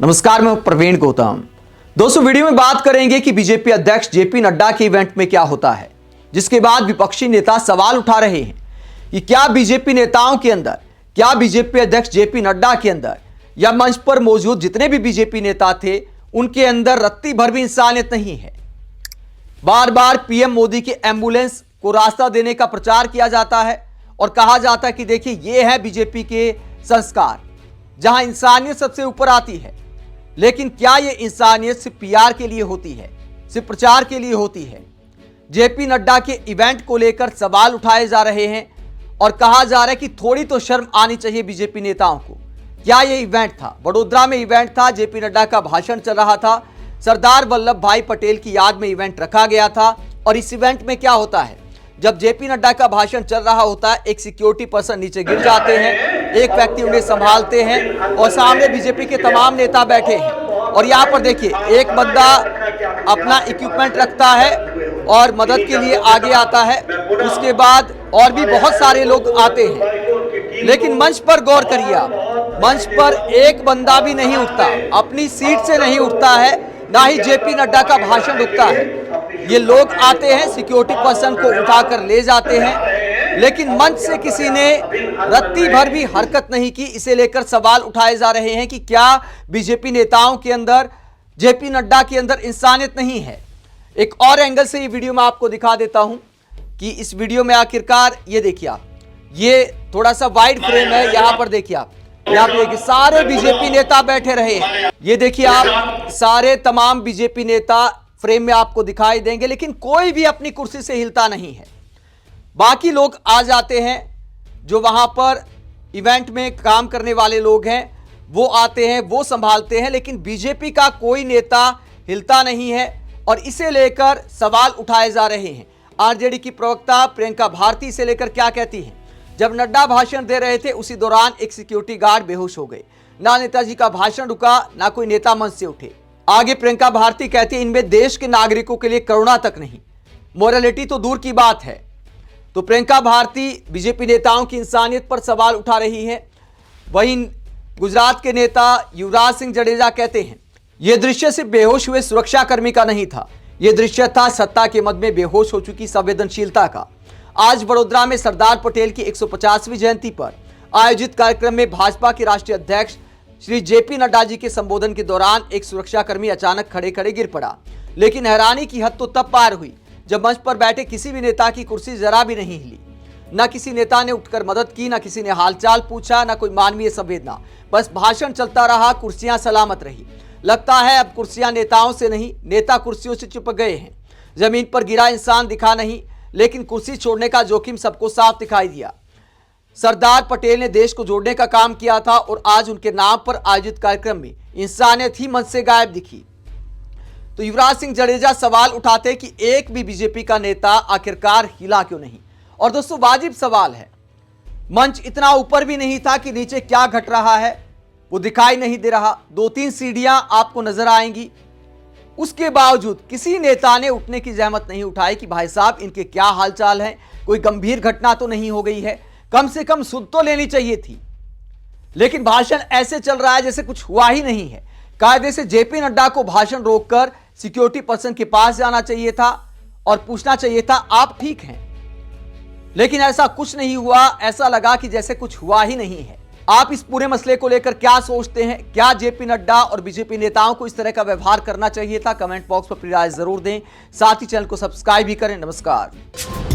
नमस्कार, मैं प्रवीण गौतम। दोस्तों, वीडियो में बात करेंगे कि बीजेपी अध्यक्ष जेपी नड्डा के इवेंट में क्या होता है, जिसके बाद विपक्षी नेता सवाल उठा रहे हैं कि क्या बीजेपी नेताओं के अंदर, क्या बीजेपी अध्यक्ष जेपी नड्डा के अंदर या मंच पर मौजूद जितने भी बीजेपी नेता थे उनके अंदर रत्ती भर भी इंसानियत नहीं है। बार बार पीएम मोदी के एम्बुलेंस को रास्ता देने का प्रचार किया जाता है और कहा जाता है कि देखिए ये है बीजेपी के संस्कार, जहां इंसानियत सबसे ऊपर आती है। लेकिन क्या ये इंसानियत सिर्फ पीआर के लिए होती है, सिर्फ प्रचार के लिए होती है? जेपी नड्डा के इवेंट को लेकर सवाल उठाए जा रहे हैं और कहा जा रहा है कि थोड़ी तो शर्म आनी चाहिए बीजेपी नेताओं को। क्या ये इवेंट था? वडोदरा में इवेंट था, जेपी नड्डा का भाषण चल रहा था, सरदार वल्लभ भाई पटेल की याद में इवेंट रखा गया था। और इस इवेंट में क्या होता है, जब जेपी नड्डा का भाषण चल रहा होता है, एक सिक्योरिटी पर्सन नीचे गिर जाते हैं, एक व्यक्ति उन्हें संभालते हैं और सामने बीजेपी के तमाम नेता बैठे हैं। और यहाँ पर देखिए, एक बंदा अपना इक्विपमेंट रखता है और मदद के लिए आगे आता है। उसके बाद और भी बहुत सारे लोग आते हैं, लेकिन मंच पर गौर करिए आप, मंच पर एक बंदा भी नहीं उठता, अपनी सीट से नहीं उठता है, ना ही जेपी नड्डा का भाषण रुकता है। ये लोग आते हैं, सिक्योरिटी पर्सन को उठाकर ले जाते हैं, लेकिन मंच से किसी ने रत्ती भर भी हरकत नहीं की। इसे लेकर सवाल उठाए जा रहे हैं कि क्या बीजेपी नेताओं के अंदर, जेपी नड्डा के अंदर इंसानियत नहीं है। एक और एंगल से ये वीडियो मैं आपको दिखा देता हूं कि इस वीडियो में आखिरकार ये देखिए आप, ये थोड़ा सा वाइड फ्रेम है, यहां पर देखिए आप, यहाँ पे देखिए सारे बीजेपी नेता बैठे रहे हैं। ये देखिए आप, सारे तमाम बीजेपी नेता फ्रेम में आपको दिखाई देंगे, लेकिन कोई भी अपनी कुर्सी से हिलता नहीं है। बाकी लोग आ जाते हैं, जो वहां पर इवेंट में काम करने वाले लोग हैं वो आते हैं, वो संभालते हैं, लेकिन बीजेपी का कोई नेता हिलता नहीं है। और इसे लेकर सवाल उठाए जा रहे हैं। आरजेडी की प्रवक्ता प्रियंका भारती इसे लेकर क्या कहती हैं? जब नड्डा भाषण दे रहे थे उसी दौरान एक सिक्योरिटी गार्ड बेहोश हो गए, ना नेताजी का भाषण रुका, ना कोई नेता मंच से उठे। आगे प्रियंका भारती कहती है, इनमें देश के नागरिकों के लिए करुणा तक नहीं, मोरालिटी तो दूर की बात है। तो प्रियंका भारती बीजेपी नेताओं की इंसानियत पर सवाल उठा रही है। वहीं गुजरात के नेता युवराज सिंह जडेजा कहते हैं, यह दृश्य सिर्फ बेहोश हुए सुरक्षाकर्मी का नहीं था, यह दृश्य था सत्ता के मद में बेहोश हो चुकी संवेदनशीलता का। आज वडोदरा में सरदार पटेल की 150वीं जयंती पर आयोजित कार्यक्रम में भाजपा के राष्ट्रीय अध्यक्ष श्री जेपी नड्डा जी के संबोधन के दौरान एक सुरक्षाकर्मी अचानक खड़े खड़े गिर पड़ा। लेकिन हैरानी की हद तो तब पार हुई जब मंच पर बैठे किसी भी नेता की कुर्सी जरा भी नहीं हिली। न किसी नेता ने उठकर मदद की, न किसी ने हालचाल पूछा, न कोई मानवीय संवेदना। बस भाषण चलता रहा, कुर्सियां सलामत रही। लगता है अब कुर्सियां नेताओं से नहीं, नेता कुर्सियों से चिपक गए हैं। जमीन पर गिरा इंसान दिखा नहीं, लेकिन कुर्सी छोड़ने का जोखिम सबको साफ दिखाई दिया। सरदार पटेल ने देश को जोड़ने का काम किया था और आज उनके नाम पर आयोजित कार्यक्रम में इंसानियत ही मंच से गायब दिखी। तो युवराज सिंह जडेजा सवाल उठाते कि एक भी बीजेपी का नेता आखिरकार हिला क्यों नहीं। और दोस्तों, वाजिब सवाल है, मंच इतना ऊपर भी नहीं था कि नीचे क्या घट रहा है वो दिखाई नहीं दे रहा। 2-3 सीढ़ियां आपको नजर आएंगी, उसके बावजूद किसी नेता ने उठने की जहमत नहीं उठाई कि भाई साहब इनके क्या हालचाल है, कोई गंभीर घटना तो नहीं हो गई है, कम से कम सुध तो लेनी चाहिए थी। लेकिन भाषण ऐसे चल रहा है जैसे कुछ हुआ ही नहीं है। कायदे से जेपी नड्डा को भाषण रोककर सिक्योरिटी पर्सन के पास जाना चाहिए था और पूछना चाहिए था आप ठीक हैं, लेकिन ऐसा कुछ नहीं हुआ। ऐसा लगा कि जैसे कुछ हुआ ही नहीं है। आप इस पूरे मसले को लेकर क्या सोचते हैं? क्या जेपी नड्डा और बीजेपी नेताओं को इस तरह का व्यवहार करना चाहिए था? कमेंट बॉक्स पर अपनी राय जरूर दें, साथ ही चैनल को सब्सक्राइब भी करें। नमस्कार।